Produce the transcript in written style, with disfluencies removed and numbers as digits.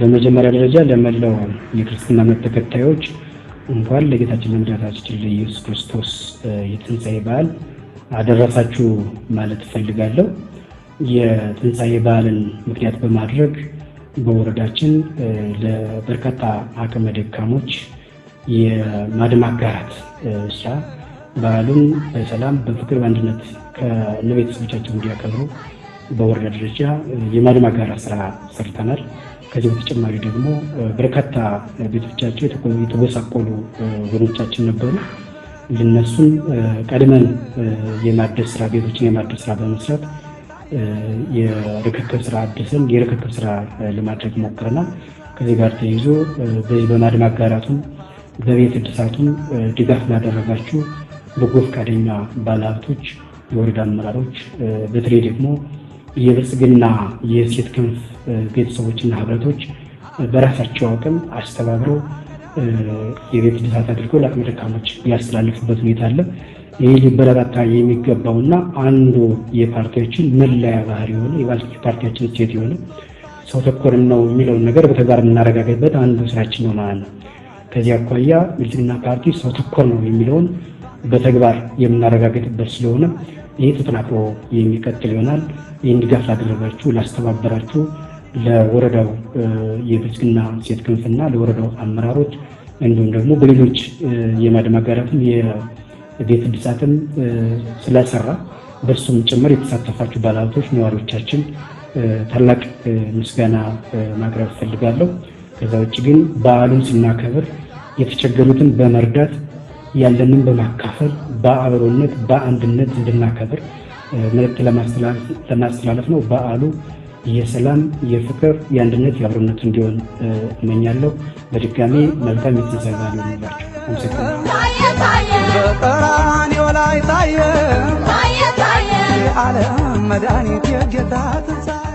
በመጀመሪያ ደረጃ ለመላው የክርስትና እምነት ተከታዮች እንኳን ለጌታችን ለመድኃኒታችን ለኢየሱስ ክርስቶስ የትንሣኤ በዓል አደረሳችሁ ማለት እፈልጋለሁ። የትንሣኤ በዓልን ምክንያት በማድረግ በወረዳችን ለበርካታ አቅመ ደካሞች የማዕድ ማጋራት ስራ በዓሉን በሰላም በፍቅር በአንድነት ከነቤተሰቦቻቸው እንዲያከብሩ በወረዳ ደረጃ የማዕድ ማጋራት ስራ ሰርተናል። ከዚህ በተጨማሪ ደግሞ በርካታ ቤቶቻቸው የተጎሳቆሉ ወገኖቻችን ነበሩ። ለነሱም ቀድመን የማደስ ስራ ቤቶችን የማደስ ስራ በመስራት የርክክብ ስራ አድሰን የርክክብ ስራ ለማድረግ ሞክረናል። ከዚህ ጋር ተይዞ በዚህ በማዕድ ማጋራቱም በቤት እድሳቱም ድጋፍ ላደረጋችሁ በጎ ፈቃደኛ ባለሀብቶች፣ የወረዳ አመራሮች በተለይ ደግሞ የብልጽግና የሴት ክንፍ ቤተሰቦችና ህብረቶች በራሳቸው አቅም አስተባብረው የቤት እድሳት አድርገው ለአቅመ ደካሞች ያስተላልፉበት ሁኔታ አለ። ይህ ሊበረታታ የሚገባውና አንዱ የፓርቲያችን መለያ ባህሪ የሆነ የፓርቲያችን እሴት የሆነ ሰው ተኮር ነው የሚለውን ነገር በተግባር የምናረጋግጥበት አንዱ ስራችን ነው ማለት ነው። ከዚህ አኳያ ብልጽግና ፓርቲ ሰው ተኮር ነው የሚለውን በተግባር የምናረጋግጥበት ስለሆነ ይህ ተጠናክሮ የሚቀጥል ይሆናል። ይህን ድጋፍ ላደረጋችሁ ላስተባበራችሁ ለወረዳው የብልጽግና ሴት ክንፍና ለወረዳው አመራሮች እንዲሁም ደግሞ በሌሎች የማዕድ ማጋራትም የቤት እድሳትም ስለሰራ በሱም ጭምር የተሳተፋችሁ ባለሀብቶች፣ ነዋሪዎቻችን ታላቅ ምስጋና ማቅረብ እፈልጋለሁ። ከዛ ውጭ ግን በዓሉን ስናከብር የተቸገሩትን በመርዳት ያለንን በማካፈል በአብሮነት በአንድነት እንድናከብር መልእክት ለማስተላለፍ ነው። በዓሉ የሰላም፣ የፍቅር፣ የአንድነት፣ የአብሮነት እንዲሆን እመኛለሁ። በድጋሚ መልካም የትንሣኤ በዓል ይሁንላችሁ። በቀራንዮ ላይ ታየ የዓለም መድኃኒት የጌታ ትንሣኤ